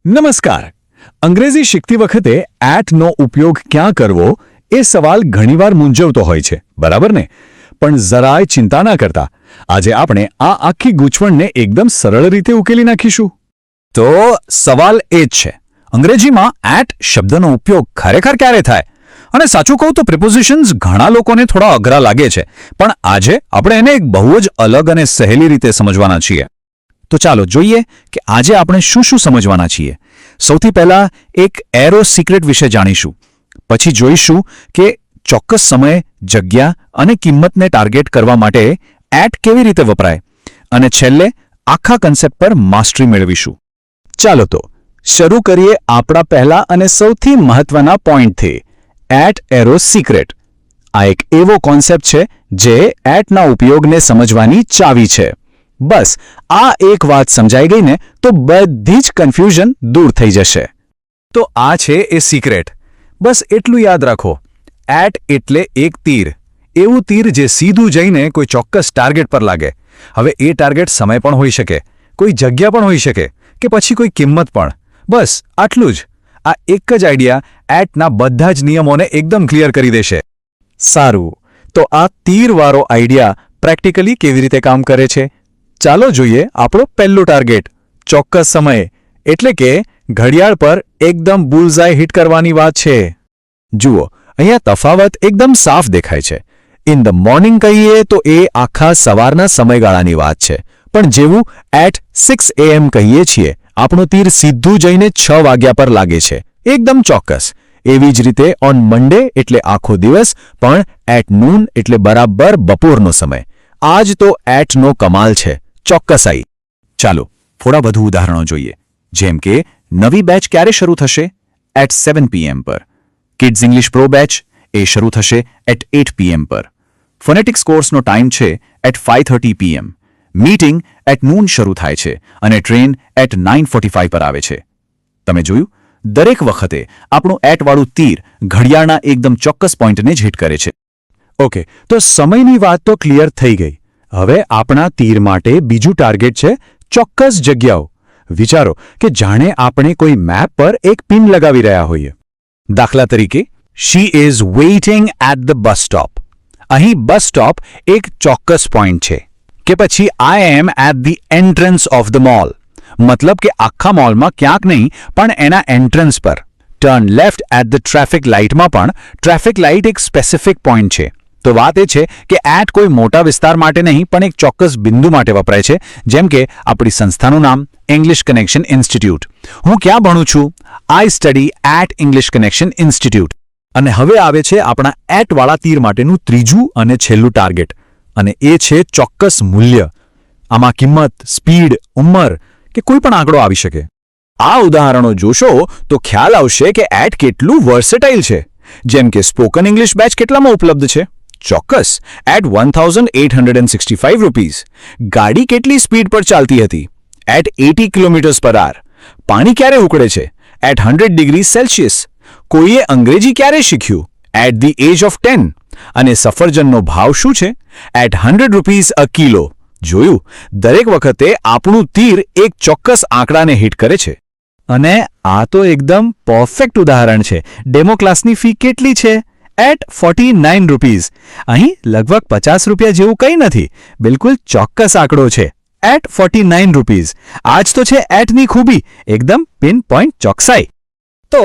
નમસ્કાર. અંગ્રેજી શીખતી વખતે એટનો ઉપયોગ ક્યાં કરવો એ સવાલ ઘણીવાર મૂંઝવતો હોય છે, બરાબર ને? પણ જરાય ચિંતા ના કરતા. આજે આપણે આ આખી ગૂંચવણને એકદમ સરળ રીતે ઉકેલી નાખીશું. તો સવાલ એ જ છે, અંગ્રેજીમાં એટ શબ્દનો ઉપયોગ ખરેખર ક્યારે થાય? અને સાચું કહું તો પ્રિપોઝિશન્સ ઘણા લોકોને થોડા અઘરા લાગે છે, પણ આજે આપણે એને એક બહુ જ અલગ અને સહેલી રીતે સમજવાના છીએ. તો ચાલો જોઈએ કે આજે આપણે શું શું સમજવાના છીએ. સૌથી પહેલા એક એરો સિક્રેટ વિશે જાણીશું. પછી જોઈશું કે ચોક્કસ સમય, જગ્યા અને કિંમતને ટાર્ગેટ કરવા માટે એટ કેવી રીતે વપરાય. અને છેલ્લે આખા કન્સેપ્ટ પર માસ્ટરી મેળવીશું. ચાલો તો શરૂ કરીએ આપણા પહેલા અને સૌથી મહત્વના પોઈન્ટથી, એટ એરો સિક્રેટ. આ એક એવો કોન્સેપ્ટ છે જે એટના ઉપયોગને સમજવાની ચાવી છે. બસ આ એક વાત સમજાઈ ગઈ ને તો બધી જ કન્ફ્યુઝન દૂર થઈ જશે. તો આ છે એ સિક્રેટ. બસ એટલું યાદ રાખો, એટ એટલે એક તીર, એવું તીર જે સીધું જઈને કોઈ ચોક્કસ ટાર્ગેટ પર લાગે. હવે એ ટાર્ગેટ સમય પણ હોઈ શકે, કોઈ જગ્યા પણ હોઈ શકે, કે પછી કોઈ કિંમત પણ. બસ આટલું જ. આ એક જ આઈડિયા એટના બધા જ નિયમોને એકદમ ક્લિયર કરી દેશે. સારું, તો આ તીરવાળો આઈડિયા પ્રેક્ટિકલી કેવી રીતે કામ કરે છે? ચાલો જોઈએ આપણો પહેલું ટાર્ગેટ, ચોક્કસ સમય, એટલે કે ઘડિયાળ પર એકદમ બુલ્ઝઆઈ હિટ કરવાની વાત છે. જુઓ, અહીંયા તફાવત એકદમ સાફ દેખાય છે. ઇન ધ મોર્નિંગ કહીએ તો એ આખા સવારના સમયગાળાની વાત છે, પણ જેવું એટ 6 AM કહીએ છીએ, આપણું તીર સીધું જઈને 6 વાગ્યા પર લાગે છે, એકદમ ચોક્કસ. એવી જ રીતે ઓન મંડે એટલે આખો દિવસ, પણ એટ નૂન એટલે બરાબર બપોરનો સમય. આ જ તો એટનો કમાલ છે, ચોક્કસાઈ. ચાલો થોડા વધુ ઉદાહરણો જોઈએ. જેમ કે નવી બેચ ક્યારે શરૂ થશે? એટ 7 PM પર. કિડ્સ ઇંગ્લિશ પ્રો બેચ એ શરૂ થશે એટ 8 PM પર. ફોનેટિક્સ કોર્સનો ટાઈમ છે at 5:30 PM. Meeting at noon શરૂ થાય છે અને ટ્રેન એટ 9:45 પર આવે છે. તમે જોયું, દરેક વખતે આપણું એટવાળું તીર ઘડિયાળના એકદમ ચોક્કસ પોઈન્ટને જ હિટ કરે છે. ઓકે, તો સમયની વાત તો ક્લિયર થઈ ગઈ. હવે આપણા તીર માટે બીજું ટાર્ગેટ છે ચોક્કસ જગ્યાઓ. વિચારો કે જાણે આપણે કોઈ મેપ પર એક પિન લગાવી રહ્યા હોઈએ. દાખલા તરીકે, she is waiting at the bus stop. અહીં બસ સ્ટોપ એક ચોક્કસ પોઈન્ટ છે. કે પછી I am at the entrance of the mall. મતલબ કે આખા મોલમાં ક્યાંક નહીં, પણ એના એન્ટ્રન્સ પર. Turn left at the traffic લાઇટમાં પણ ટ્રાફિક લાઇટ એક સ્પેસિફિક પોઈન્ટ છે. તો વાત એ છે કે એટ કોઈ મોટા વિસ્તાર માટે નહીં, પણ એક ચોક્કસ બિંદુ માટે વપરાય છે. જેમ કે આપણી સંસ્થાનું નામ ઇંગ્લિશ કનેક્શન ઇન્સ્ટિટ્યૂટ. હું ક્યાં ભણું છું? I study at English Connection Institute. અને હવે આવે છે આપણા એટવાળા તીર માટેનું ત્રીજું અને છેલ્લું ટાર્ગેટ, અને એ છે ચોક્કસ મૂલ્ય. આમાં કિંમત, સ્પીડ, ઉંમર કે કોઈ પણ આંકડો આવી શકે. આ ઉદાહરણો જોશો તો ખ્યાલ આવશે કે એટ કેટલું વર્સેટાઇલ છે. જેમ કે સ્પોકન ઇંગ્લિશ બેચ કેટલામાં ઉપલબ્ધ છે? ચોક્કસ, એટ 1865 રૂપીઝ. ગાડી કેટલી સ્પીડ પર ચાલતી હતી? At 80 km/h. પાણી ક્યારે ઉકળે છે? At 100 degree Celsius. કોઈએ અંગ્રેજી ક્યારે શીખ્યું? At the age of 10. અને સફરજનનો ભાવ શું છે? At 100 rupees a kilo. જોયું, દરેક વખતે આપણું તીર એક ચોક્કસ આંકડાને હિટ કરે છે. અને આ તો એકદમ પરફેક્ટ ઉદાહરણ છે. ડેમો ક્લાસની ફી કેટલી છે? At 49 rupees. અહીં લગભગ 50 રૂપિયા જેવું કંઈ નથી, બિલકુલ ચોક્કસ આંકડો છે. At 49 rupees. આ જ તો છે એટની ખૂબી, એકદમ પિન પોઈન્ટ ચોકસાઈ. તો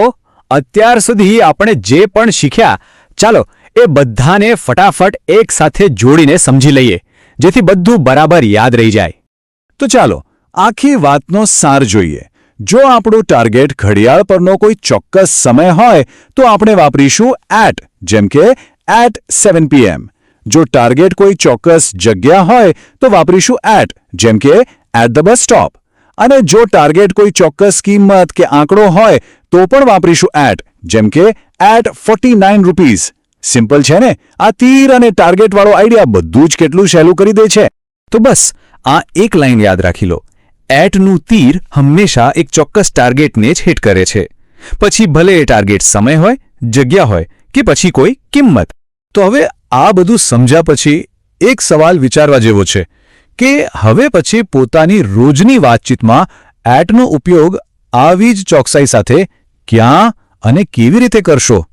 અત્યાર સુધી આપણે જે પણ શીખ્યા, ચાલો એ બધાને ફટાફટ એક સાથે જોડીને સમજી લઈએ, જેથી બધું બરાબર યાદ રહી જાય. તો ચાલો આખી વાતનો સાર જોઈએ. જો આપણું ટાર્ગેટ ઘડિયાળ પરનો કોઈ ચોક્કસ સમય હોય તો આપણે વાપરીશું એટ, જેમ કે એટ 7 PM. જો ટાર્ગેટ કોઈ ચોક્કસ જગ્યા હોય તો વાપરીશું એટ, જેમ કે એટ ધ બસ સ્ટોપ. અને જો ટાર્ગેટ કોઈ ચોક્કસ કિંમત કે આંકડો હોય તો પણ વાપરીશું એટ, જેમ કે એટ 49 રૂપીઝ. સિમ્પલ છે ને? આ તીર અને ટાર્ગેટવાળો આઈડિયા બધું જ કેટલું સહેલું કરી દે છે. તો બસ આ એક લાઈન યાદ રાખી લો. એટનું તીર હંમેશા એક ચોક્કસ ટાર્ગેટને જ હિટ કરે છે, પછી ભલે એ ટાર્ગેટ સમય હોય, જગ્યા હોય કે પછી કોઈ કિંમત. તો હવે આ બધું સમજ્યા પછી એક સવાલ વિચારવા જેવો છે કે હવે પછી પોતાની રોજની વાતચીતમાં એટનો ઉપયોગ આવી જ ચોકસાઈ સાથે ક્યાં અને કેવી રીતે કરશો?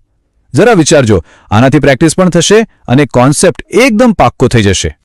જરા વિચારજો. આનાથી પ્રેક્ટિસ પણ થશે અને કોન્સેપ્ટ એકદમ પાક્કો થઈ જશે.